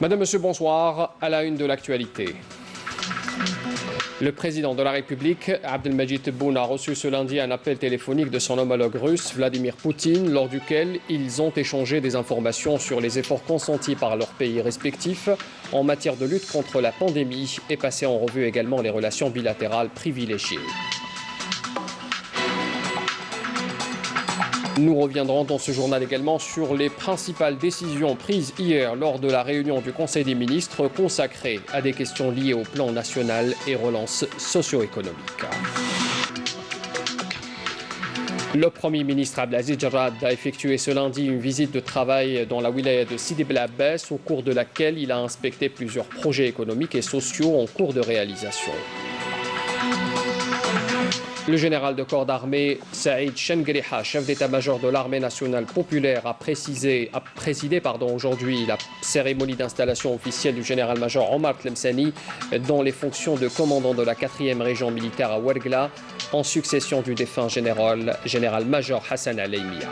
Madame, Monsieur, bonsoir. À la une de l'actualité. Le président de la République, Abdelmadjid Tebboune, a reçu ce lundi un appel téléphonique de son homologue russe, Vladimir Poutine, lors duquel ils ont échangé des informations sur les efforts consentis par leurs pays respectifs en matière de lutte contre la pandémie et passé en revue également les relations bilatérales privilégiées. Nous reviendrons dans ce journal également sur les principales décisions prises hier lors de la réunion du Conseil des ministres consacrée à des questions liées au plan national et relance socio-économique. Le Premier ministre Abdelaziz Jarrad a effectué ce lundi une visite de travail dans la wilaya de Sidi Bel Abbès, au cours de laquelle il a inspecté plusieurs projets économiques et sociaux en cours de réalisation. Le général de corps d'armée Saïd Chengriha, chef d'état-major de l'armée nationale populaire, a présidé aujourd'hui la cérémonie d'installation officielle du général-major Omar Tlemceni dans les fonctions de commandant de la 4e région militaire à Ouargla, en succession du défunt général-major Hassan Alaimia.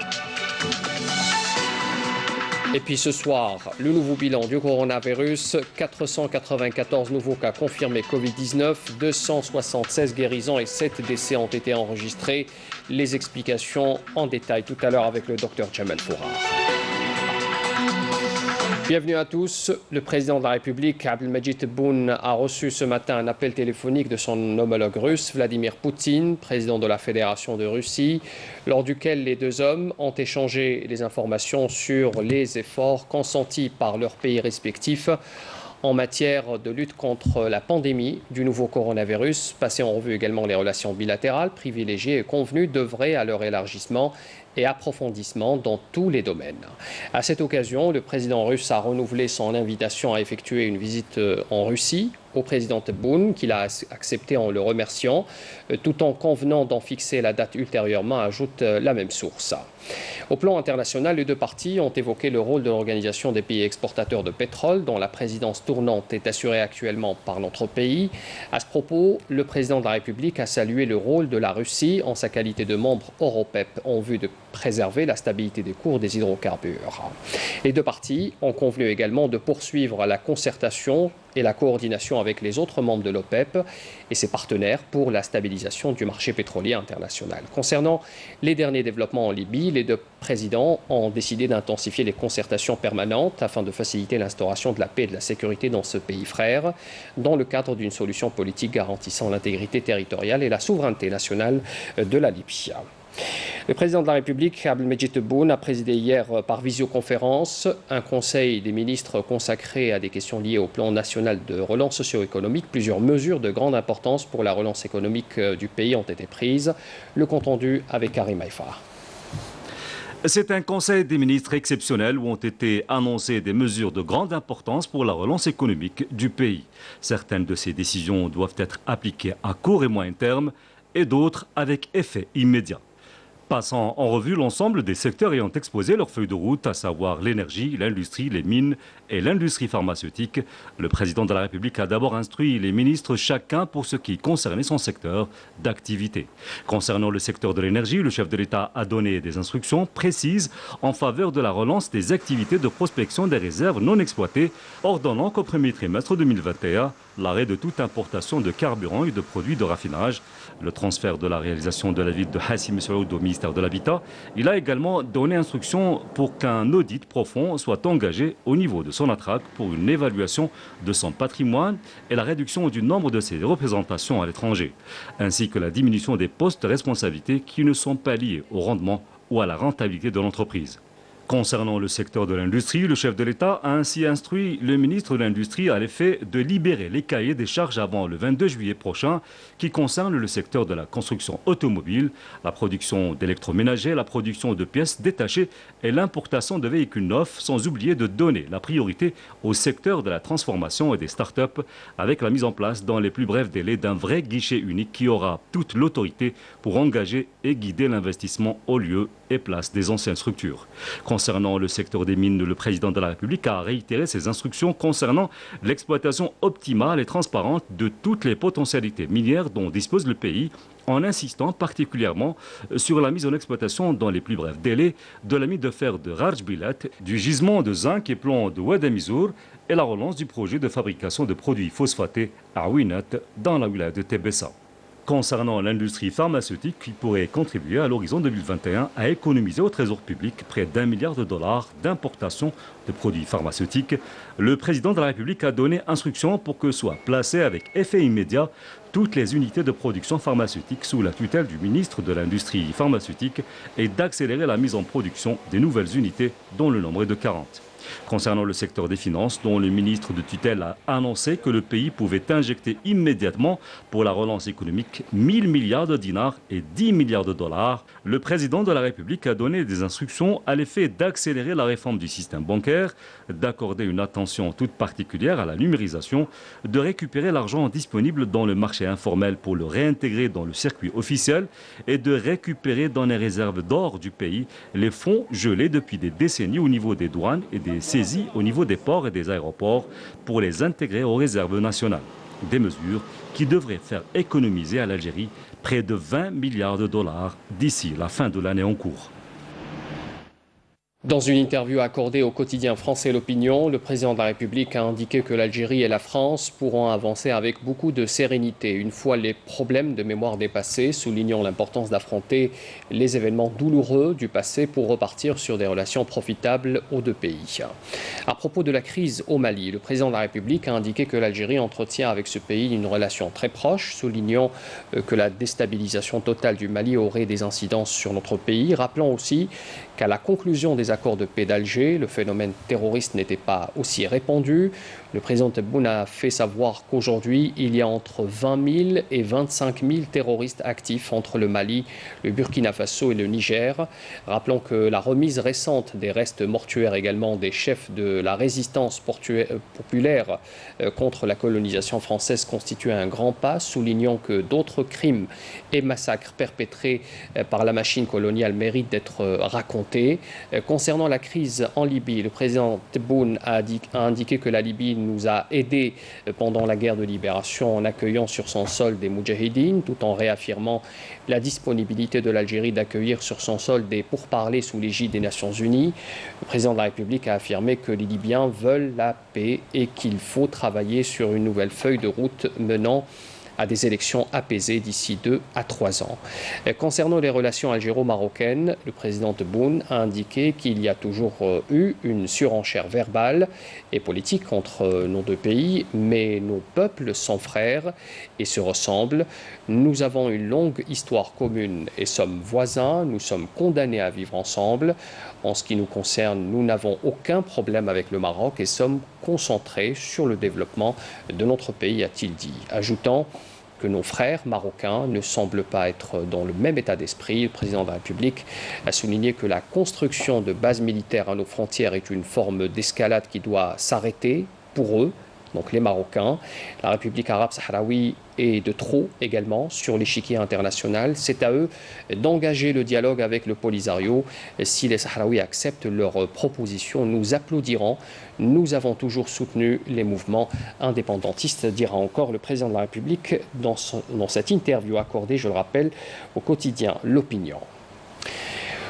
Et puis ce soir, le nouveau bilan du coronavirus, 494 nouveaux cas confirmés Covid-19, 276 guérisons et 7 décès ont été enregistrés. Les explications en détail tout à l'heure avec le docteur Jamal Fourard. Bienvenue à tous. Le président de la République, Abdelmadjid Tebboune, a reçu ce matin un appel téléphonique de son homologue russe, Vladimir Poutine, président de la Fédération de Russie, lors duquel les deux hommes ont échangé des informations sur les efforts consentis par leurs pays respectifs en matière de lutte contre la pandémie du nouveau coronavirus, passé en revue également les relations bilatérales privilégiées et convenues d'œuvrer à leur élargissement et approfondissement dans tous les domaines. À cette occasion, le président russe a renouvelé son invitation à effectuer une visite en Russie au président Tebboune, qu'il a accepté en le remerciant, tout en convenant d'en fixer la date ultérieurement, ajoute la même source. Au plan international, les deux parties ont évoqué le rôle de l'Organisation des pays exportateurs de pétrole, dont la présidence tournante est assurée actuellement par notre pays. À ce propos, le président de la République a salué le rôle de la Russie en sa qualité de membre Europep en vue de préserver la stabilité des cours des hydrocarbures. Les deux parties ont convenu également de poursuivre la concertation et la coordination avec les autres membres de l'OPEP et ses partenaires pour la stabilisation du marché pétrolier international. Concernant les derniers développements en Libye, les deux présidents ont décidé d'intensifier les concertations permanentes afin de faciliter l'instauration de la paix et de la sécurité dans ce pays frère, dans le cadre d'une solution politique garantissant l'intégrité territoriale et la souveraineté nationale de la Libye. Le président de la République, Abdelmadjid Tebboune, a présidé hier par visioconférence un conseil des ministres consacré à des questions liées au plan national de relance socio-économique. Plusieurs mesures de grande importance pour la relance économique du pays ont été prises. Le compte-rendu avec Karim Haïfa. C'est un conseil des ministres exceptionnel où ont été annoncées des mesures de grande importance pour la relance économique du pays. Certaines de ces décisions doivent être appliquées à court et moyen terme et d'autres avec effet immédiat. Passant en revue l'ensemble des secteurs ayant exposé leur feuille de route, à savoir l'énergie, l'industrie, les mines et l'industrie pharmaceutique, le président de la République a d'abord instruit les ministres chacun pour ce qui concernait son secteur d'activité. Concernant le secteur de l'énergie, le chef de l'État a donné des instructions précises en faveur de la relance des activités de prospection des réserves non exploitées, ordonnant qu'au premier trimestre 2021, l'arrêt de toute importation de carburant et de produits de raffinage, le transfert de la réalisation de la ville de Hassi Messoud au ministère de l'Habitat. Il a également donné instruction pour qu'un audit profond soit engagé au niveau de son ATRAC pour une évaluation de son patrimoine et la réduction du nombre de ses représentations à l'étranger, ainsi que la diminution des postes de responsabilité qui ne sont pas liés au rendement ou à la rentabilité de l'entreprise. Concernant le secteur de l'industrie, le chef de l'État a ainsi instruit le ministre de l'Industrie à l'effet de libérer les cahiers des charges avant le 22 juillet prochain qui concernent le secteur de la construction automobile, la production d'électroménagers, la production de pièces détachées et l'importation de véhicules neufs, sans oublier de donner la priorité au secteur de la transformation et des start-up avec la mise en place dans les plus brefs délais d'un vrai guichet unique qui aura toute l'autorité pour engager et guider l'investissement au lieu et place des anciennes structures. Concernant le secteur des mines, le président de la République a réitéré ses instructions concernant l'exploitation optimale et transparente de toutes les potentialités minières dont dispose le pays, en insistant particulièrement sur la mise en exploitation dans les plus brefs délais de la mine de fer de Rajbilat, du gisement de zinc et plomb de Ouadamizour et la relance du projet de fabrication de produits phosphatés à Ouinat dans la wilaya de Tébessa. Concernant l'industrie pharmaceutique qui pourrait contribuer à l'horizon 2021 à économiser au trésor public près d'1 milliard de dollars d'importation de produits pharmaceutiques, le président de la République a donné instruction pour que soient placées avec effet immédiat toutes les unités de production pharmaceutique sous la tutelle du ministre de l'Industrie pharmaceutique et d'accélérer la mise en production des nouvelles unités dont le nombre est de 40. Concernant le secteur des finances, dont le ministre de tutelle a annoncé que le pays pouvait injecter immédiatement pour la relance économique 1000 milliards de dinars et 10 milliards de dollars, le président de la République a donné des instructions à l'effet d'accélérer la réforme du système bancaire, d'accorder une attention toute particulière à la numérisation, de récupérer l'argent disponible dans le marché informel pour le réintégrer dans le circuit officiel et de récupérer dans les réserves d'or du pays les fonds gelés depuis des décennies au niveau des douanes et des saisies au niveau des ports et des aéroports pour les intégrer aux réserves nationales. Des mesures qui devraient faire économiser à l'Algérie près de 20 milliards de dollars d'ici la fin de l'année en cours. Dans une interview accordée au quotidien français L'Opinion, le président de la République a indiqué que l'Algérie et la France pourront avancer avec beaucoup de sérénité une fois les problèmes de mémoire dépassés, soulignant l'importance d'affronter les événements douloureux du passé pour repartir sur des relations profitables aux deux pays. À propos de la crise au Mali, le président de la République a indiqué que l'Algérie entretient avec ce pays une relation très proche, soulignant que la déstabilisation totale du Mali aurait des incidences sur notre pays, rappelant aussi qu'à la conclusion des accords de paix d'Alger, le phénomène terroriste n'était pas aussi répandu. Le président Tebboune a fait savoir qu'aujourd'hui, il y a entre 20 000 et 25 000 terroristes actifs entre le Mali, le Burkina Faso et le Niger. Rappelons que la remise récente des restes mortuaires également des chefs de la résistance populaire contre la colonisation française constitue un grand pas, soulignant que d'autres crimes et massacres perpétrés par la machine coloniale méritent d'être racontés. Concernant la crise en Libye, le président Tebboune a indiqué que la Libye nous a aidés pendant la guerre de libération en accueillant sur son sol des moudjahidines, tout en réaffirmant la disponibilité de l'Algérie d'accueillir sur son sol des pourparlers sous l'égide des Nations Unies. Le président de la République a affirmé que les Libyens veulent la paix et qu'il faut travailler sur une nouvelle feuille de route menant à des élections apaisées d'ici 2 à 3 ans. Concernant les relations algéro-marocaines, le président Tebboune a indiqué qu'il y a toujours eu une surenchère verbale et politique entre nos deux pays, mais nos peuples sont frères et se ressemblent. Nous avons une longue histoire commune et sommes voisins, nous sommes condamnés à vivre ensemble. En ce qui nous concerne, nous n'avons aucun problème avec le Maroc et sommes concentrés sur le développement de notre pays, a-t-il dit, ajoutant que nos frères marocains ne semblent pas être dans le même état d'esprit. Le président de la République a souligné que la construction de bases militaires à nos frontières est une forme d'escalade qui doit s'arrêter pour eux, donc les Marocains. La République arabe sahraoui est de trop également sur l'échiquier international. C'est à eux d'engager le dialogue avec le Polisario. Si les Sahraouis acceptent leurs propositions, nous applaudirons. Nous avons toujours soutenu les mouvements indépendantistes, dira encore le président de la République dans cette interview accordée, je le rappelle, au quotidien L'Opinion.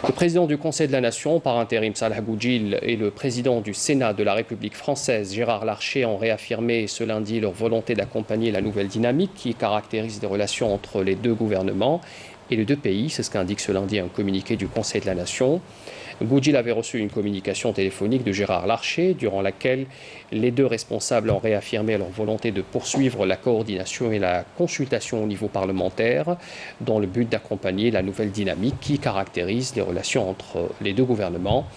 Le président du Conseil de la Nation, par intérim Salah Boudjil, et le président du Sénat de la République française, Gérard Larcher, ont réaffirmé ce lundi leur volonté d'accompagner la nouvelle dynamique qui caractérise les relations entre les deux gouvernements et les deux pays. C'est ce qu'indique ce lundi un communiqué du Conseil de la Nation. Boudjil avait reçu une communication téléphonique de Gérard Larcher, durant laquelle les deux responsables ont réaffirmé leur volonté de poursuivre la coordination et la consultation au niveau parlementaire dans le but d'accompagner la nouvelle dynamique qui caractérise les relations entre les deux gouvernements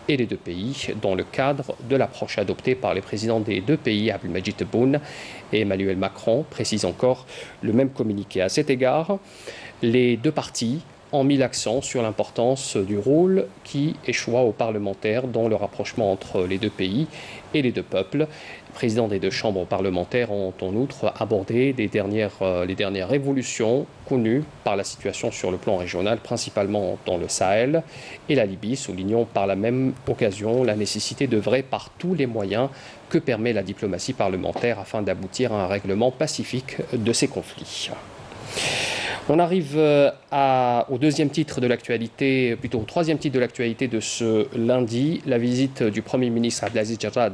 et les deux pays dans le cadre de l'approche adoptée par les présidents des deux pays, Abdelmadjid Tebboune et Emmanuel Macron, précise encore le même communiqué. À cet égard, les deux parties ont mis l'accent sur l'importance du rôle qui échoua aux parlementaires dans le rapprochement entre les deux pays et les deux peuples. Les présidents des deux chambres parlementaires ont en outre abordé les dernières évolutions connues par la situation sur le plan régional, principalement dans le Sahel et la Libye, soulignant par la même occasion la nécessité d'œuvrer par tous les moyens que permet la diplomatie parlementaire afin d'aboutir à un règlement pacifique de ces conflits. On arrive au deuxième titre de l'actualité, plutôt au troisième titre de l'actualité de ce lundi, la visite du Premier ministre Abdelaziz Jarrad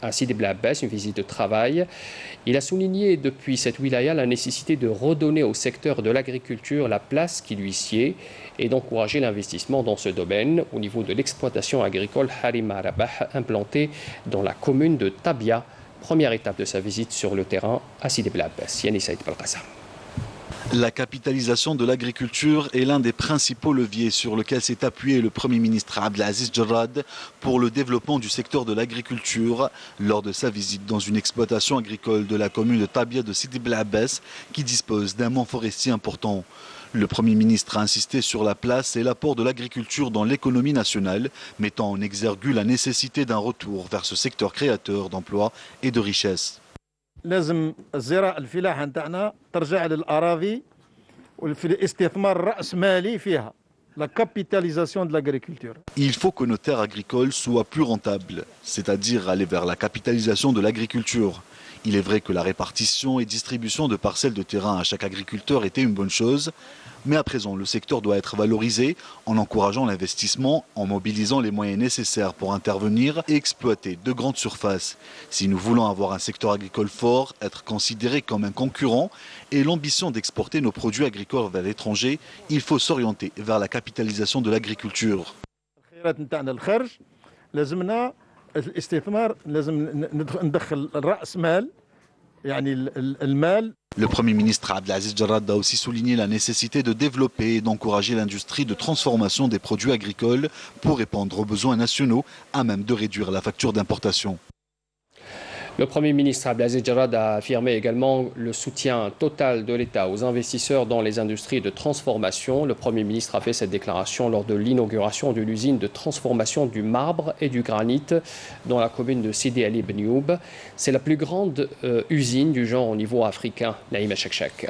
à Sidi Bel Abbès, une visite de travail. Il a souligné depuis cette wilaya la nécessité de redonner au secteur de l'agriculture la place qui lui sied et d'encourager l'investissement dans ce domaine au niveau de l'exploitation agricole Harim Arabah implantée dans la commune de Tabia. Première étape de sa visite sur le terrain à Sidi Bel Abbès. Yannis Saïd Belkassa. La capitalisation de l'agriculture est l'un des principaux leviers sur lequel s'est appuyé le Premier ministre Abdelaziz Jarrad pour le développement du secteur de l'agriculture lors de sa visite dans une exploitation agricole de la commune de Tabia de Sidi Bel Abbès qui dispose d'un mont forestier important. Le Premier ministre a insisté sur la place et l'apport de l'agriculture dans l'économie nationale, mettant en exergue la nécessité d'un retour vers ce secteur créateur d'emplois et de richesses. لازم الزراعة الفلاحة نتاعنا ترجع للأراضي وفي الاستثمار الرأسمالي فيها. La capitalisation de l'agriculture. Il faut que nos terres agricoles soient plus rentables, c'est-à-dire aller vers la capitalisation de l'agriculture. Il est vrai que la répartition et distribution de parcelles de terrain à chaque agriculteur était une bonne chose, mais à présent, le secteur doit être valorisé en encourageant l'investissement, en mobilisant les moyens nécessaires pour intervenir et exploiter de grandes surfaces. Si nous voulons avoir un secteur agricole fort, être considéré comme un concurrent et l'ambition d'exporter nos produits agricoles vers l'étranger, il faut s'orienter vers la capitalisation de l'agriculture. Le Premier ministre Abdelaziz Jarrad a aussi souligné la nécessité de développer et d'encourager l'industrie de transformation des produits agricoles pour répondre aux besoins nationaux à même de réduire la facture d'importation. Le Premier ministre Abdelaziz Jarrad a affirmé également le soutien total de l'État aux investisseurs dans les industries de transformation. Le Premier ministre a fait cette déclaration lors de l'inauguration de l'usine de transformation du marbre et du granit dans la commune de Sidi Ali Benioub. C'est la plus grande usine du genre au niveau africain. Naïma Chekchek.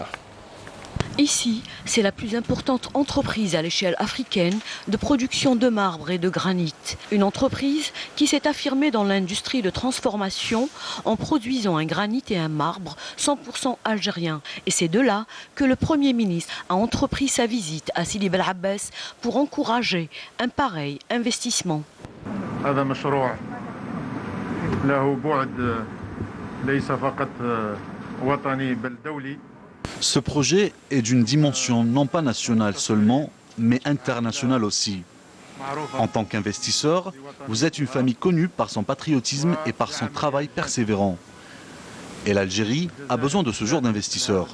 Ici, c'est la plus importante entreprise à l'échelle africaine de production de marbre et de granit. Une entreprise qui s'est affirmée dans l'industrie de transformation en produisant un granit et un marbre 100% algérien. Et c'est de là que le Premier ministre a entrepris sa visite à Sidi Bel Abbès pour encourager un pareil investissement. Ce projet est d'une dimension non pas nationale seulement, mais internationale aussi. En tant qu'investisseur, vous êtes une famille connue par son patriotisme et par son travail persévérant. Et l'Algérie a besoin de ce genre d'investisseurs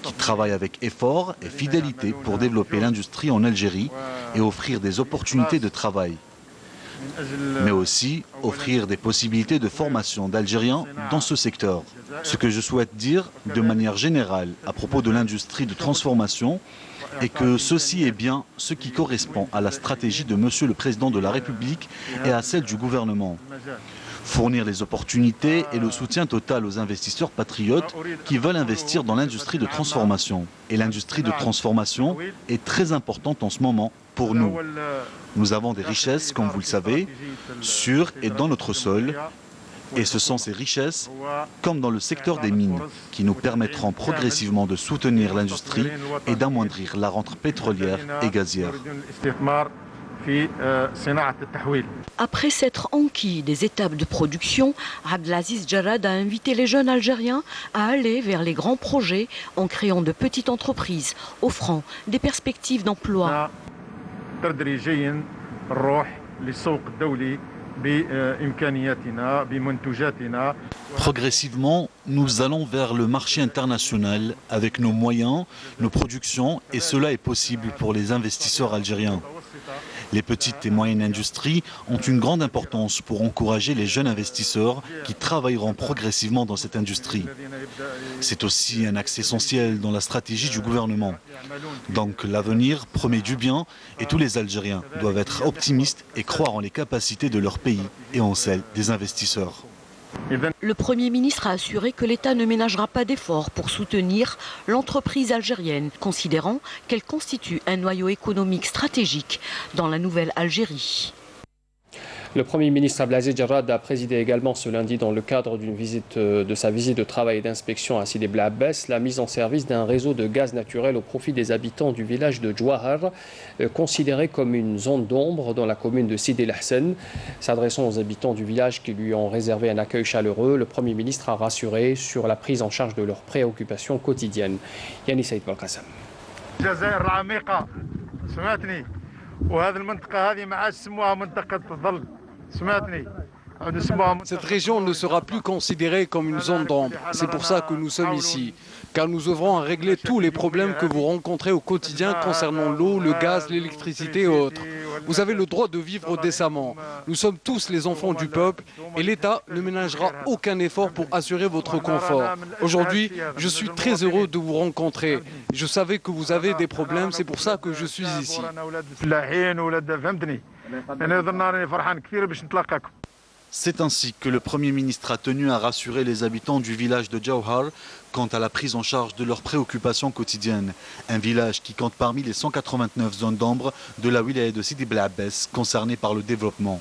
qui travaillent avec effort et fidélité pour développer l'industrie en Algérie et offrir des opportunités de travail, mais aussi offrir des possibilités de formation d'Algériens dans ce secteur. Ce que je souhaite dire de manière générale à propos de l'industrie de transformation est que ceci est bien ce qui correspond à la stratégie de Monsieur le Président de la République et à celle du gouvernement. Fournir les opportunités et le soutien total aux investisseurs patriotes qui veulent investir dans l'industrie de transformation. Et l'industrie de transformation est très importante en ce moment pour nous. Nous avons des richesses, comme vous le savez, sur et dans notre sol. Et ce sont ces richesses, comme dans le secteur des mines, qui nous permettront progressivement de soutenir l'industrie et d'amoindrir la rente pétrolière et gazière. Après s'être enquis des étapes de production, Abdelaziz Jarrad a invité les jeunes Algériens à aller vers les grands projets en créant de petites entreprises, offrant des perspectives d'emploi. Progressivement, nous allons vers le marché international avec nos moyens, nos productions, et cela est possible pour les investisseurs algériens. Les petites et moyennes industries ont une grande importance pour encourager les jeunes investisseurs qui travailleront progressivement dans cette industrie. C'est aussi un axe essentiel dans la stratégie du gouvernement. Donc l'avenir promet du bien et tous les Algériens doivent être optimistes et croire en les capacités de leur pays et en celles des investisseurs. Le Premier ministre a assuré que l'État ne ménagera pas d'efforts pour soutenir l'entreprise algérienne, considérant qu'elle constitue un noyau économique stratégique dans la nouvelle Algérie. Le Premier ministre Abdelaziz Jarrad a présidé également ce lundi dans le cadre de sa visite de travail et d'inspection à Sidi Bla Abbès la mise en service d'un réseau de gaz naturel au profit des habitants du village de Djouahar, considéré comme une zone d'ombre dans la commune de Sidi El Hassan. S'adressant aux habitants du village qui lui ont réservé un accueil chaleureux, le Premier ministre a rassuré sur la prise en charge de leurs préoccupations quotidiennes. Yannis Saïd Balkassam. Cette région ne sera plus considérée comme une zone d'ombre. C'est pour ça que nous sommes ici, car nous œuvrons à régler tous les problèmes que vous rencontrez au quotidien concernant l'eau, le gaz, l'électricité et autres. Vous avez le droit de vivre décemment. Nous sommes tous les enfants du peuple et l'État ne ménagera aucun effort pour assurer votre confort. Aujourd'hui, je suis très heureux de vous rencontrer. Je savais que vous avez des problèmes, c'est pour ça que je suis ici. C'est ainsi que le Premier ministre a tenu à rassurer les habitants du village de Djouahar quant à la prise en charge de leurs préoccupations quotidiennes. Un village qui compte parmi les 189 zones d'ombre de la wilaya de Sidi Bla Abbès concernées par le développement.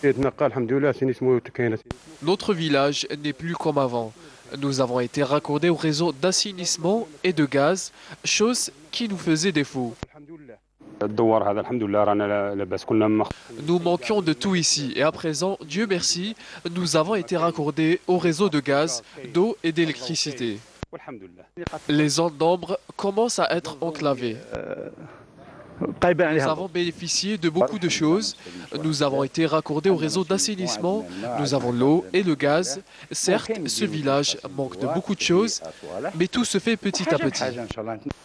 Notre village n'est plus comme avant. Nous avons été raccordés au réseau d'assainissement et de gaz, chose qui nous faisait défaut. Nous manquions de tout ici et à présent, Dieu merci, nous avons été raccordés au réseau de gaz, d'eau et d'électricité. Les zones d'ombre commencent à être enclavées. Nous avons bénéficié de beaucoup de choses. Nous avons été raccordés au réseau d'assainissement. Nous avons l'eau et le gaz. Certes, ce village manque de beaucoup de choses, mais tout se fait petit à petit.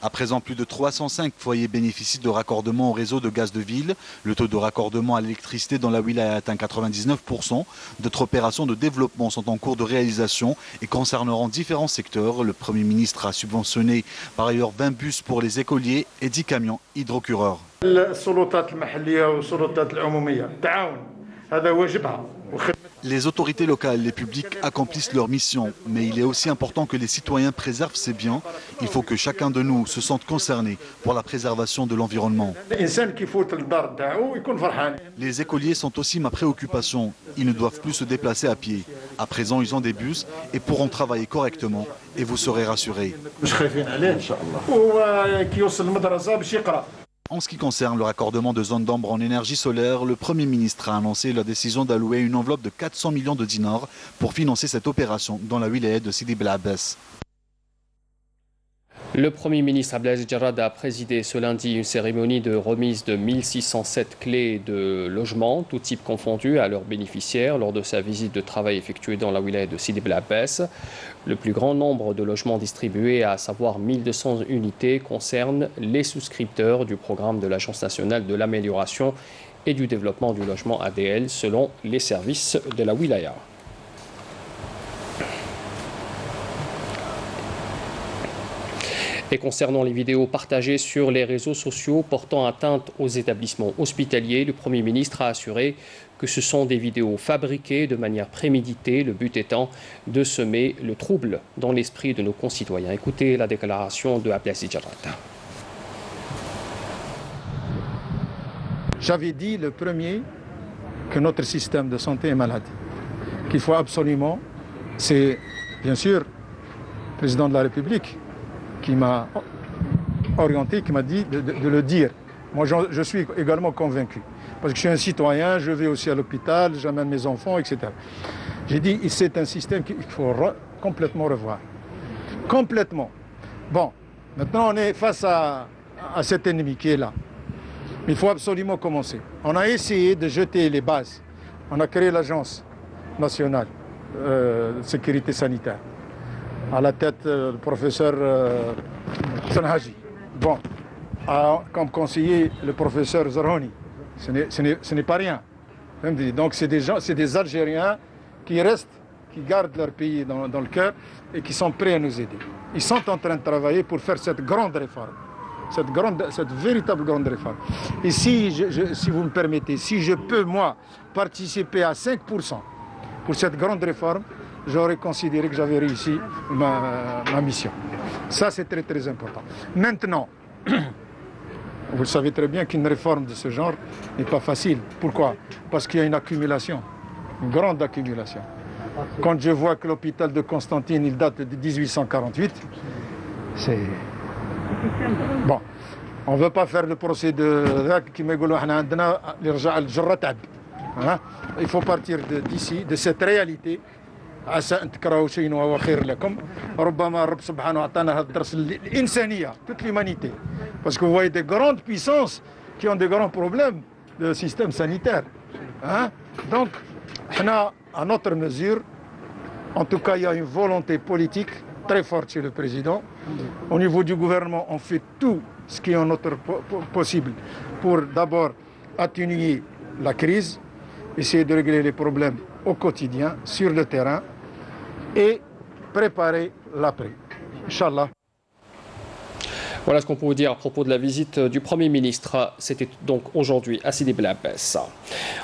À présent, plus de 305 foyers bénéficient de raccordement au réseau de gaz de ville. Le taux de raccordement à l'électricité dans la wilaya atteint 99%. D'autres opérations de développement sont en cours de réalisation et concerneront différents secteurs. Le Premier ministre a subventionné par ailleurs 20 bus pour les écoliers et 10 camions hydrocureurs. Les autorités locales, les publics accomplissent leur mission, mais il est aussi important que les citoyens préservent ces biens. Il faut que chacun de nous se sente concerné pour la préservation de l'environnement. Les écoliers sont aussi ma préoccupation. Ils ne doivent plus se déplacer à pied. À présent, ils ont des bus et pourront travailler correctement et vous serez rassurés. En ce qui concerne le raccordement de zones d'ombre en énergie solaire, le Premier ministre a annoncé la décision d'allouer une enveloppe de 400 millions de dinars pour financer cette opération dans la wilaya de Sidi Bla Abbès. Le Premier ministre Abdelaziz Jarrad a présidé ce lundi une cérémonie de remise de 1607 clés de logement, tout type confondu, à leurs bénéficiaires lors de sa visite de travail effectuée dans la wilaya de Sidi Bla Abbès. Le plus grand nombre de logements distribués, à savoir 1200 unités, concerne les souscripteurs du programme de l'Agence nationale de l'amélioration et du développement du logement ADL, selon les services de la wilaya. Et concernant les vidéos partagées sur les réseaux sociaux portant atteinte aux établissements hospitaliers, le Premier ministre a assuré que ce sont des vidéos fabriquées de manière préméditée, le but étant de semer le trouble dans l'esprit de nos concitoyens. Écoutez la déclaration de Abdelaziz Jarrad. J'avais dit le premier que notre système de santé est malade, qu'il faut absolument, c'est bien sûr le président de la République qui m'a orienté, qui m'a dit de le dire. Moi, je suis également convaincu. Parce que je suis un citoyen, je vais aussi à l'hôpital, j'amène mes enfants, etc. J'ai dit, c'est un système qu'il faut complètement revoir. Complètement. Bon, maintenant on est face à cet ennemi qui est là. Il faut absolument commencer. On a essayé de jeter les bases. On a créé l'Agence nationale de sécurité sanitaire. À la tête le professeur Sanhaji. Bon, comme conseiller le professeur Zarhoni. Ce n'est pas rien. Donc c'est des gens, c'est des Algériens qui restent, qui gardent leur pays dans le cœur et qui sont prêts à nous aider. Ils sont en train de travailler pour faire cette grande réforme, cette véritable grande réforme. Et si vous me permettez, si je peux, moi, participer à 5% pour cette grande réforme, j'aurais considéré que j'avais réussi ma mission. Ça, c'est très, très important. Maintenant, vous savez très bien qu'une réforme de ce genre n'est pas facile. Pourquoi? Parce qu'il y a une accumulation, une grande accumulation. Quand je vois que l'hôpital de Constantine, il date de 1848, c'est... Bon, on ne veut pas faire le procès de... Il faut partir d'ici, de cette réalité. عسى أن تكرهوا شيئا وهو خير لكم ربما الرب سبحانه عطانا هذا الدرس الإنسانية toute l'humanité parce que vous voyez des grandes puissances qui ont des grands problèmes de système sanitaire donc on à notre mesure en tout cas il y a une volonté politique très forte chez le président au niveau du gouvernement on fait tout ce qui est en notre possible pour d'abord atténuer la crise essayer de régler les problèmes au quotidien sur le terrain et préparer l'après. Inch'Allah. Voilà ce qu'on peut vous dire à propos de la visite du Premier ministre. C'était donc aujourd'hui à Sidi Bel Abbès.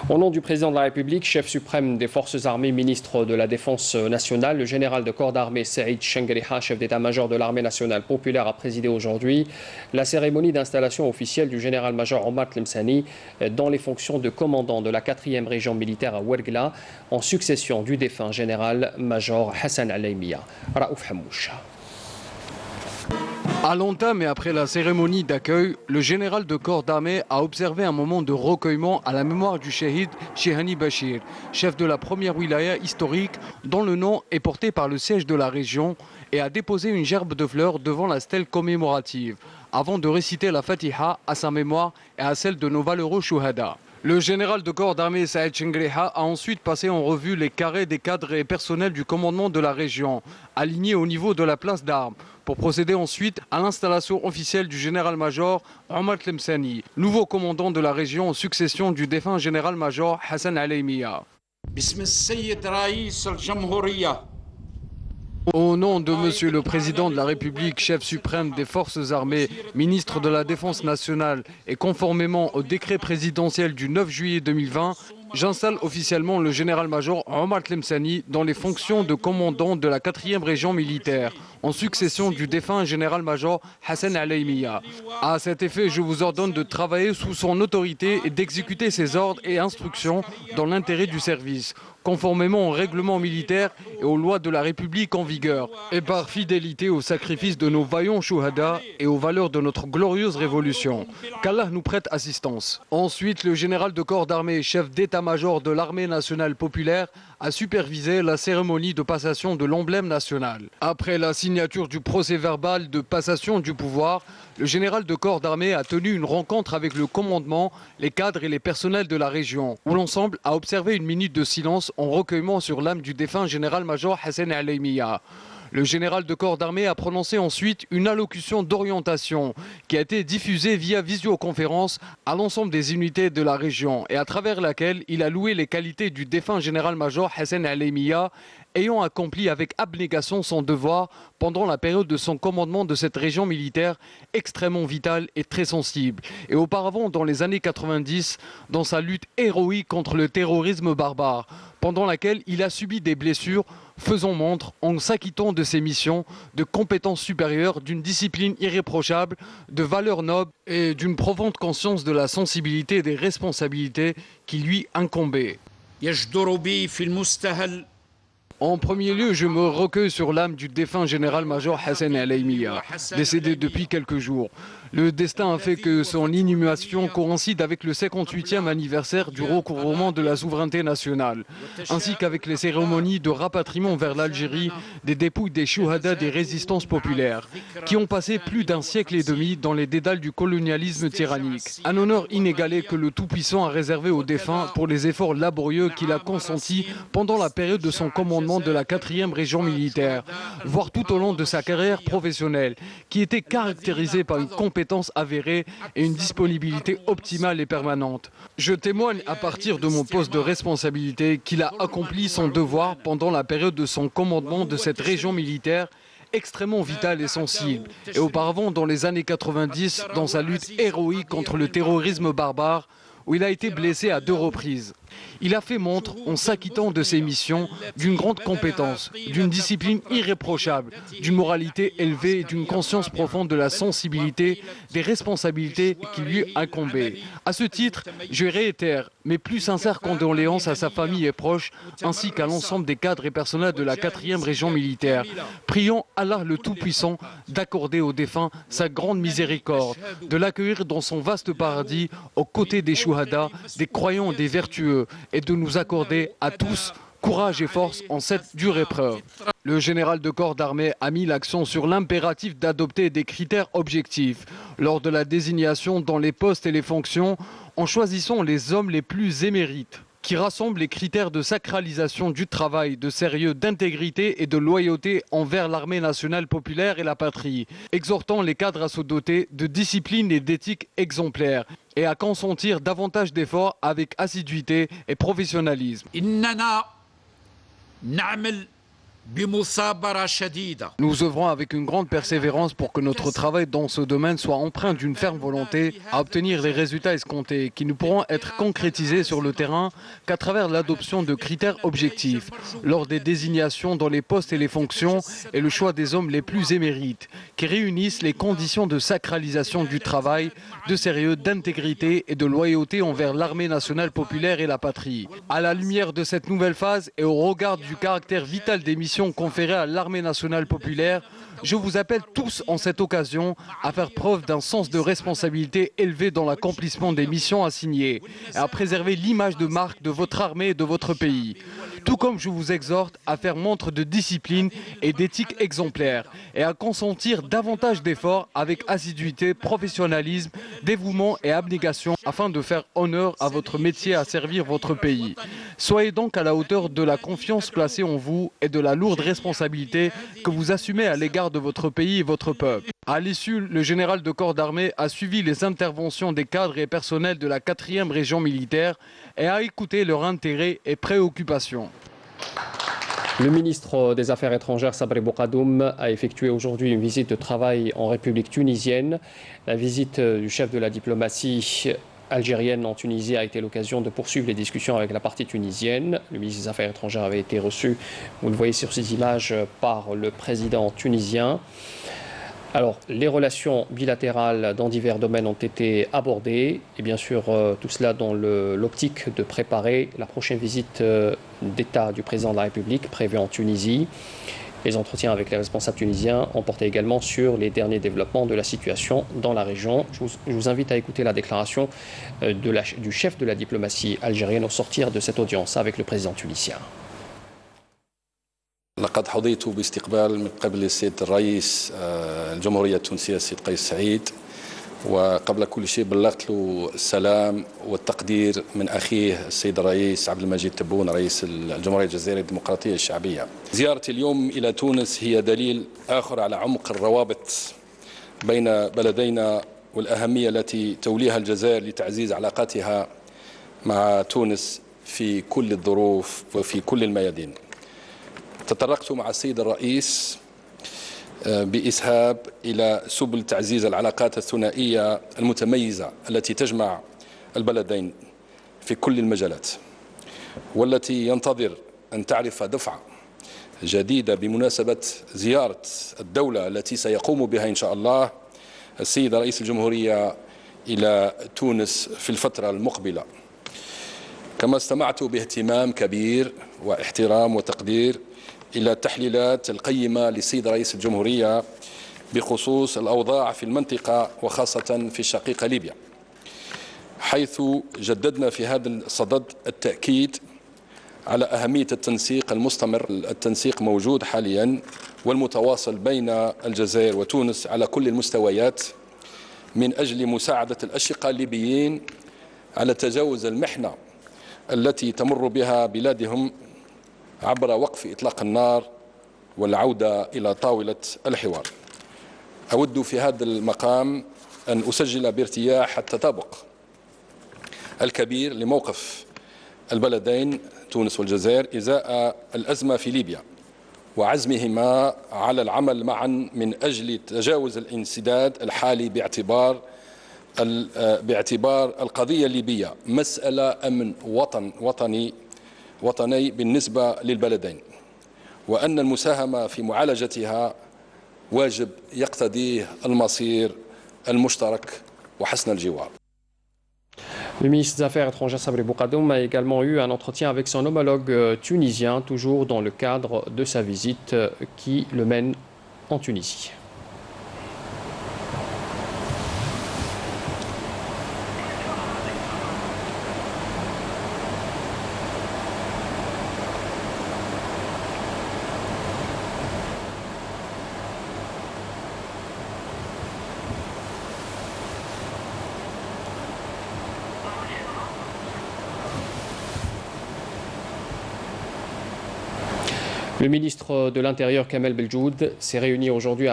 Au nom du Président de la République, chef suprême des Forces armées, ministre de la Défense nationale, le général de corps d'armée Saïd Chengriha, chef d'état-major de l'armée nationale populaire, a présidé aujourd'hui la cérémonie d'installation officielle du général-major Omar Tlemceni dans les fonctions de commandant de la 4e région militaire à Ouergla, en succession du défunt général-major Hassan Alaimia. Raouf Hamouch. À l'entame et après la cérémonie d'accueil, le général de corps d'armée a observé un moment de recueillement à la mémoire du shahid Chehani Bachir, chef de la première wilaya historique dont le nom est porté par le siège de la région, et a déposé une gerbe de fleurs devant la stèle commémorative, avant de réciter la Fatiha à sa mémoire et à celle de nos valeureux chouhada. Le général de corps d'armée Saïd Chengriha a ensuite passé en revue les carrés des cadres et personnels du commandement de la région, alignés au niveau de la place d'armes, pour procéder ensuite à l'installation officielle du général-major Omar Tlemceni, nouveau commandant de la région en succession du défunt général-major Hassan Alaimia. Au nom de Monsieur le Président de la République, chef suprême des Forces armées, ministre de la Défense nationale et conformément au décret présidentiel du 9 juillet 2020, j'installe officiellement le général-major Omar Tlemceni dans les fonctions de commandant de la 4e région militaire, en succession du défunt général-major Hassan Alaimia. À cet effet, je vous ordonne de travailler sous son autorité et d'exécuter ses ordres et instructions dans l'intérêt du service, conformément au règlement militaire et aux lois de la République en vigueur, et par fidélité au sacrifice de nos vaillants chouhada et aux valeurs de notre glorieuse révolution. Qu'Allah nous prête assistance. Ensuite, le général de corps d'armée, chef d'état-major de l'armée nationale populaire, a supervisé la cérémonie de passation de l'emblème national. Après la signature du procès-verbal de passation du pouvoir, le général de corps d'armée a tenu une rencontre avec le commandement, les cadres et les personnels de la région, où l'ensemble a observé une minute de silence en recueillement sur l'âme du défunt général-major Hassan Alaimia. Le général de corps d'armée a prononcé ensuite une allocution d'orientation qui a été diffusée via visioconférence à l'ensemble des unités de la région et à travers laquelle il a loué les qualités du défunt général-major Hassan Alaimia, ayant accompli avec abnégation son devoir pendant la période de son commandement de cette région militaire extrêmement vitale et très sensible, et auparavant dans les années 90 dans sa lutte héroïque contre le terrorisme barbare, pendant laquelle il a subi des blessures, faisant montre, en s'acquittant de ses missions, de compétences supérieures, d'une discipline irréprochable, de valeurs nobles et d'une profonde conscience de la sensibilité et des responsabilités qui lui incombaient. En premier lieu, je me recueille sur l'âme du défunt général-major Hassan Alaimia, décédé depuis quelques jours. Le destin a fait que son inhumation coïncide avec le 58e anniversaire du recouvrement de la souveraineté nationale, ainsi qu'avec les cérémonies de rapatriement vers l'Algérie des dépouilles des chouhadas des résistances populaires, qui ont passé plus d'un siècle et demi dans les dédales du colonialisme tyrannique. Un honneur inégalé que le Tout-Puissant a réservé au défunt pour les efforts laborieux qu'il a consentis pendant la période de son commandement de la 4e région militaire, voire tout au long de sa carrière professionnelle, qui était caractérisée par une compétence compétences avérées et une disponibilité optimale et permanente. Je témoigne à partir de mon poste de responsabilité qu'il a accompli son devoir pendant la période de son commandement de cette région militaire extrêmement vitale et sensible, et auparavant dans les années 90 dans sa lutte héroïque contre le terrorisme barbare où il a été blessé à 2 reprises. Il a fait montre, en s'acquittant de ses missions, d'une grande compétence, d'une discipline irréprochable, d'une moralité élevée et d'une conscience profonde de la sensibilité des responsabilités qui lui incombaient. À ce titre, je réitère mes plus sincères condoléances à sa famille et proches, ainsi qu'à l'ensemble des cadres et personnels de la 4e région militaire. Prions Allah le Tout-Puissant d'accorder aux défunts sa grande miséricorde, de l'accueillir dans son vaste paradis, aux côtés des shuhada, des croyants et des vertueux, et de nous accorder à tous courage et force en cette dure épreuve. Le général de corps d'armée a mis l'accent sur l'impératif d'adopter des critères objectifs lors de la désignation dans les postes et les fonctions en choisissant les hommes les plus émérites, qui rassemblent les critères de sacralisation du travail, de sérieux, d'intégrité et de loyauté envers l'armée nationale populaire et la patrie, exhortant les cadres à se doter de discipline et d'éthique exemplaires et à consentir davantage d'efforts avec assiduité et professionnalisme. Nous œuvrons avec une grande persévérance pour que notre travail dans ce domaine soit empreint d'une ferme volonté à obtenir les résultats escomptés qui ne pourront être concrétisés sur le terrain qu'à travers l'adoption de critères objectifs lors des désignations dans les postes et les fonctions et le choix des hommes les plus émérites qui réunissent les conditions de sacralisation du travail, de sérieux, d'intégrité et de loyauté envers l'armée nationale populaire et la patrie. À la lumière de cette nouvelle phase et au regard du caractère vital des missions conférées à l'armée nationale populaire, je vous appelle tous en cette occasion à faire preuve d'un sens de responsabilité élevé dans l'accomplissement des missions assignées et à préserver l'image de marque de votre armée et de votre pays. Tout comme je vous exhorte à faire montre de discipline et d'éthique exemplaire et à consentir davantage d'efforts avec assiduité, professionnalisme, dévouement et abnégation afin de faire honneur à votre métier à servir votre pays. Soyez donc à la hauteur de la confiance placée en vous et de la lourde responsabilité que vous assumez à l'égard de votre pays et votre peuple. À l'issue, le général de corps d'armée a suivi les interventions des cadres et personnels de la 4e région militaire et a écouté leurs intérêts et préoccupations. Le ministre des Affaires étrangères, Sabri Boukadoum, a effectué aujourd'hui une visite de travail en République tunisienne. La visite du chef de la diplomatie algérienne en Tunisie a été l'occasion de poursuivre les discussions avec la partie tunisienne. Le ministre des Affaires étrangères avait été reçu, vous le voyez sur ces images, par le président tunisien. Alors, les relations bilatérales dans divers domaines ont été abordées et bien sûr tout cela dans l'optique de préparer la prochaine visite d'État du président de la République prévue en Tunisie. Les entretiens avec les responsables tunisiens ont porté également sur les derniers développements de la situation dans la région. Je vous invite à écouter la déclaration du chef de la diplomatie algérienne au sortir de cette audience avec le président tunisien. لقد حظيت باستقبال من قبل السيد الرئيس الجمهورية التونسية السيد قيس سعيد، وقبل كل شيء بلغت له السلام والتقدير من أخيه السيد الرئيس عبد المجيد تبون رئيس الجمهورية الجزائرية الديمقراطية الشعبية. زيارتي اليوم إلى تونس هي دليل آخر على عمق الروابط بين بلدينا والأهمية التي توليها الجزائر لتعزيز علاقاتها مع تونس في كل الظروف وفي كل الميادين. تطرقت مع السيد الرئيس بإسهاب إلى سبل تعزيز العلاقات الثنائية المتميزة التي تجمع البلدين في كل المجالات، والتي ينتظر أن تعرف دفعة جديدة بمناسبة زيارة الدولة التي سيقوم بها إن شاء الله السيد رئيس الجمهورية إلى تونس في الفترة المقبلة. كما استمعت باهتمام كبير واحترام وتقدير إلى التحليلات القيمة للسيد رئيس الجمهورية بخصوص الأوضاع في المنطقة وخاصة في الشقيقة ليبيا، حيث جددنا في هذا الصدد التأكيد على أهمية التنسيق المستمر. التنسيق موجود حاليا والمتواصل بين الجزائر وتونس على كل المستويات من أجل مساعدة الأشقاء الليبيين على تجاوز المحنة التي تمر بها بلادهم عبر وقف إطلاق النار والعودة إلى طاولة الحوار. أود في هذا المقام أن أسجل بارتياح التطابق الكبير لموقف البلدين تونس والجزائر إزاء الأزمة في ليبيا وعزمهما على العمل معا من أجل تجاوز الانسداد الحالي باعتبار القضية الليبية مسألة أمن وطني بالنسبة للبلدين، وأن المساهمة في معالجتها واجب يقتضيه المصير المشترك وحسن الجوار. Le ministre des Affaires étrangères Sabri Boukadoum a également eu un entretien avec son homologue tunisien, toujours dans le cadre de sa visite qui le mène en Tunisie. Le ministre de l'Intérieur Kamel Beljoud s'est réuni aujourd'hui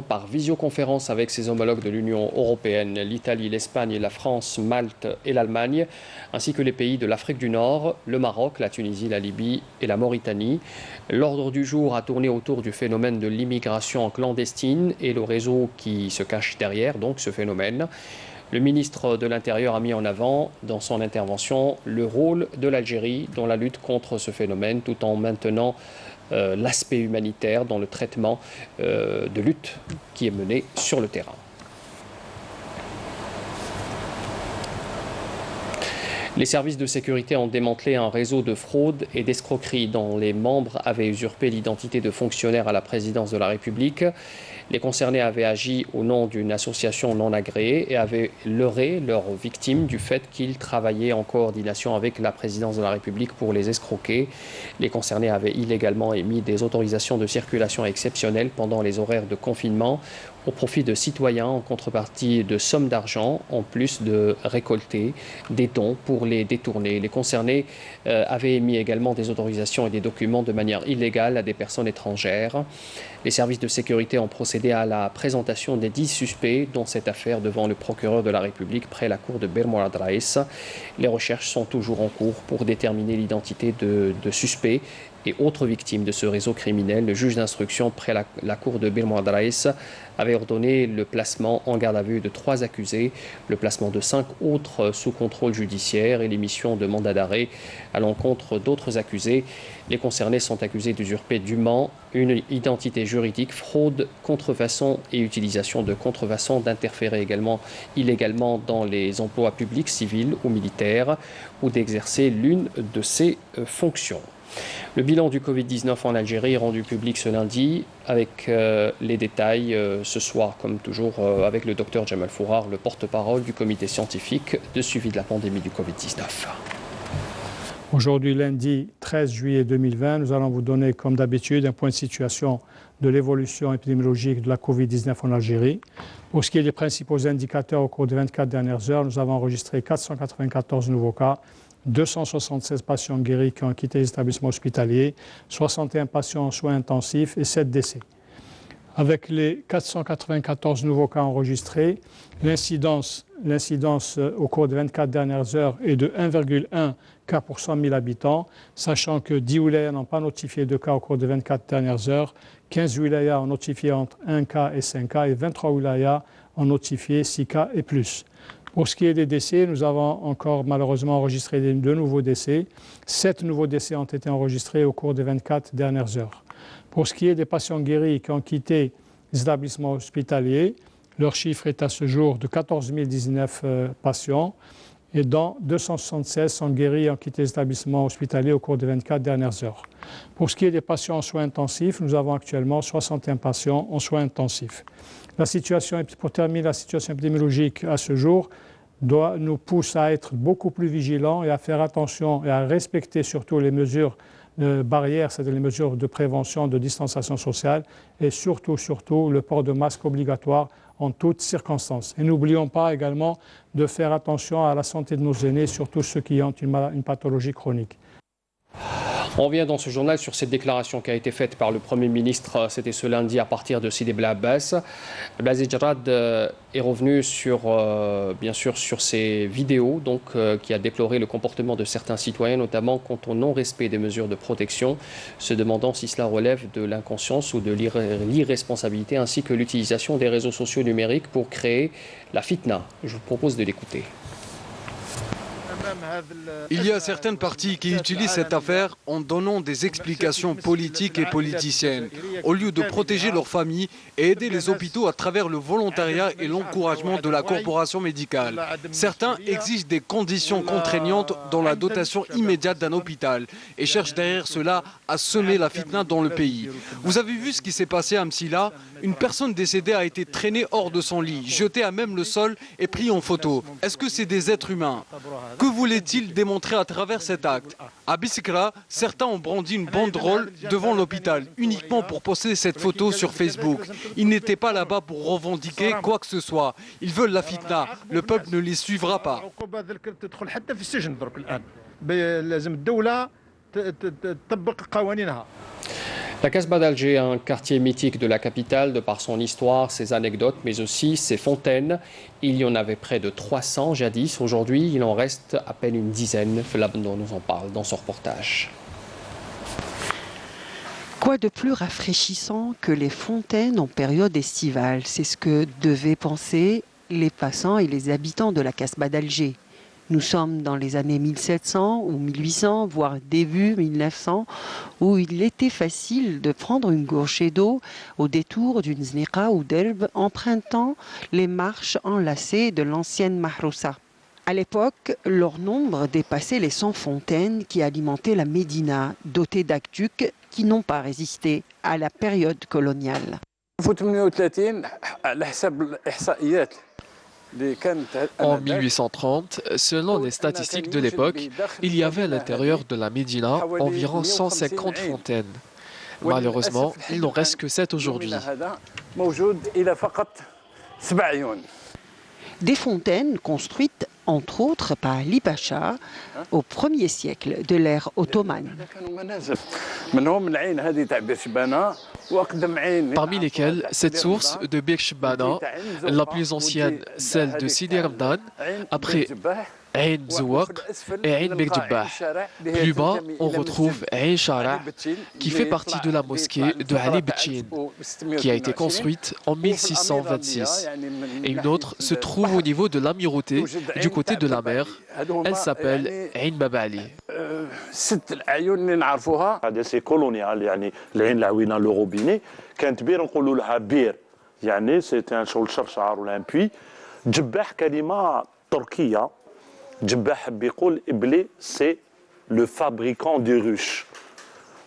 par visioconférence avec ses homologues de l'Union européenne, l'Italie, l'Espagne, la France, Malte et l'Allemagne, ainsi que les pays de l'Afrique du Nord, le Maroc, la Tunisie, la Libye et la Mauritanie. L'ordre du jour a tourné autour du phénomène de l'immigration clandestine et le réseau qui se cache derrière donc ce phénomène. Le ministre de l'Intérieur a mis en avant, dans son intervention, le rôle de l'Algérie dans la lutte contre ce phénomène, tout en maintenant l'aspect humanitaire dans le traitement de lutte qui est mené sur le terrain. Les services de sécurité ont démantelé un réseau de fraude et d'escroquerie dont les membres avaient usurpé l'identité de fonctionnaires à la présidence de la République. Les concernés avaient agi au nom d'une association non agréée et avaient leurré leurs victimes du fait qu'ils travaillaient en coordination avec la présidence de la République pour les escroquer. Les concernés avaient illégalement émis des autorisations de circulation exceptionnelles pendant les horaires de confinement au profit de citoyens en contrepartie de sommes d'argent, en plus de récolter des dons pour les détourner. Les concernés avaient émis également des autorisations et des documents de manière illégale à des personnes étrangères. Les services de sécurité ont procédé à la présentation des 10 suspects dans cette affaire devant le procureur de la République près la cour de Bermouad Raïs. Les recherches sont toujours en cours pour déterminer l'identité de suspects et autres victimes de ce réseau criminel. Le juge d'instruction près la cour de Bermouad Raïs avait ordonné le placement en garde à vue de 3 accusés, le placement de 5 autres sous contrôle judiciaire et l'émission de mandat d'arrêt à l'encontre d'autres accusés. Les concernés sont accusés d'usurper dûment une identité juridique, fraude, contrefaçon et utilisation de contrefaçon, d'interférer également illégalement dans les emplois publics, civils ou militaires, ou d'exercer l'une de ces fonctions. Le bilan du Covid-19 en Algérie est rendu public ce lundi avec les détails ce soir, comme toujours, avec le docteur Jamal Fourar, le porte-parole du comité scientifique de suivi de la pandémie du Covid-19. Aujourd'hui, lundi 13 juillet 2020, nous allons vous donner, comme d'habitude, un point de situation de l'évolution épidémiologique de la Covid-19 en Algérie. Pour ce qui est des principaux indicateurs au cours des 24 dernières heures, nous avons enregistré 494 nouveaux cas, 276 patients guéris qui ont quitté les établissements hospitaliers, 61 patients en soins intensifs et 7 décès. Avec les 494 nouveaux cas enregistrés, l'incidence au cours des 24 dernières heures est de 1,1 cas pour 100 000 habitants, sachant que 10 wilayas n'ont pas notifié de cas au cours des 24 dernières heures, 15 wilayas ont notifié entre 1 cas et 5 cas et 23 wilayas ont notifié 6 cas et plus. Pour ce qui est des décès, nous avons encore malheureusement enregistré de nouveaux décès. 7 nouveaux décès ont été enregistrés au cours des 24 dernières heures. Pour ce qui est des patients guéris qui ont quitté les établissements hospitaliers, leur chiffre est à ce jour de 14 019 patients et dont 276 sont guéris et ont quitté les établissements hospitaliers au cours des 24 dernières heures. Pour ce qui est des patients en soins intensifs, nous avons actuellement 61 patients en soins intensifs. Pour terminer, la situation épidémiologique à ce jour nous pousse à être beaucoup plus vigilants et à faire attention et à respecter surtout les mesures de barrières, c'est-à-dire les mesures de prévention, de distanciation sociale et surtout le port de masque obligatoire en toutes circonstances. Et n'oublions pas également de faire attention à la santé de nos aînés, surtout ceux qui ont une pathologie chronique. On revient dans ce journal sur cette déclaration qui a été faite par le Premier ministre, c'était ce lundi à partir de Sidi Bla Abbas. Abdelaziz Jarrad est revenu bien sûr sur ces vidéos qui a déploré le comportement de certains citoyens, notamment quant au non-respect des mesures de protection, se demandant si cela relève de l'inconscience ou de l'irresponsabilité, ainsi que l'utilisation des réseaux sociaux numériques pour créer la fitna. Je vous propose de l'écouter. Il y a certaines parties qui utilisent cette affaire en donnant des explications politiques et politiciennes, au lieu de protéger leurs familles et aider les hôpitaux à travers le volontariat et l'encouragement de la corporation médicale. Certains exigent des conditions contraignantes dans la dotation immédiate d'un hôpital et cherchent derrière cela à semer la fitna dans le pays. Vous avez vu ce qui s'est passé à Msila? Une personne décédée a été traînée hors de son lit, jetée à même le sol et prise en photo. Est-ce que c'est des êtres humains? Que voulait-il démontrer à travers cet acte? À Bisikra, certains ont brandi une banderole devant l'hôpital, uniquement pour poster cette photo sur Facebook. Ils n'étaient pas là-bas pour revendiquer quoi que ce soit. Ils veulent la fitna. Le peuple ne les suivra pas. La Casbah d'Alger est un quartier mythique de la capitale de par son histoire, ses anecdotes, mais aussi ses fontaines. Il y en avait près de 300 jadis. Aujourd'hui, il en reste à peine une dizaine. Felabno nous en parle dans son reportage. Quoi de plus rafraîchissant que les fontaines en période estivale? C'est ce que devaient penser les passants et les habitants de la Casbah d'Alger. Nous sommes dans les années 1700 ou 1800, voire début 1900, où il était facile de prendre une gorgée d'eau au détour d'une zniqa ou d'herbe, empruntant les marches enlacées de l'ancienne mahroussa. À l'époque, leur nombre dépassait les 100 fontaines qui alimentaient la Médina, dotée d'aqueducs qui n'ont pas résisté à la période coloniale. En 1830, selon les statistiques de l'époque, il y avait à l'intérieur de la Médina environ 150 fontaines. Malheureusement, il n'en reste que 7 aujourd'hui. Des fontaines construites entre autres par Ali Pacha au 1er siècle de l'ère ottomane. Parmi lesquelles cette source de Bir Shbana, la plus ancienne, celle de Sidi Ramdan, après Ain Mzouak et Ain Bir Djebbah. Plus bas, on retrouve Ain Shara, qui fait partie de la mosquée de Ali Btchin, qui a été construite en 1626. Et une autre se trouve au niveau de l'amirauté, du côté de la mer. Elle s'appelle Ain Bab Ali. C'est colonial, العين العوينة le robinet. كانت بير نقولوا لها بير يعني c'est un شرشار ولا un puits. جباح كلمة تركية. جباح بيقول إبلي c'est le fabricant de ruches.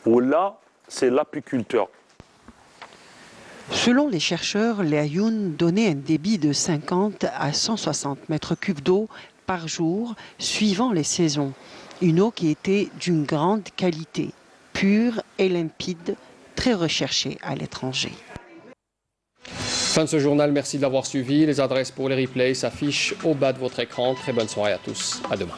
Ou là c'est l'apiculteur. Selon les chercheurs, les Aïounes donnaient un débit de 50 à 160 mètres cubes d'eau par jour, suivant les saisons. Une eau qui était d'une grande qualité, pure et limpide, très recherchée à l'étranger. Fin de ce journal, merci de l'avoir suivi. Les adresses pour les replays s'affichent au bas de votre écran. Très bonne soirée à tous. À demain.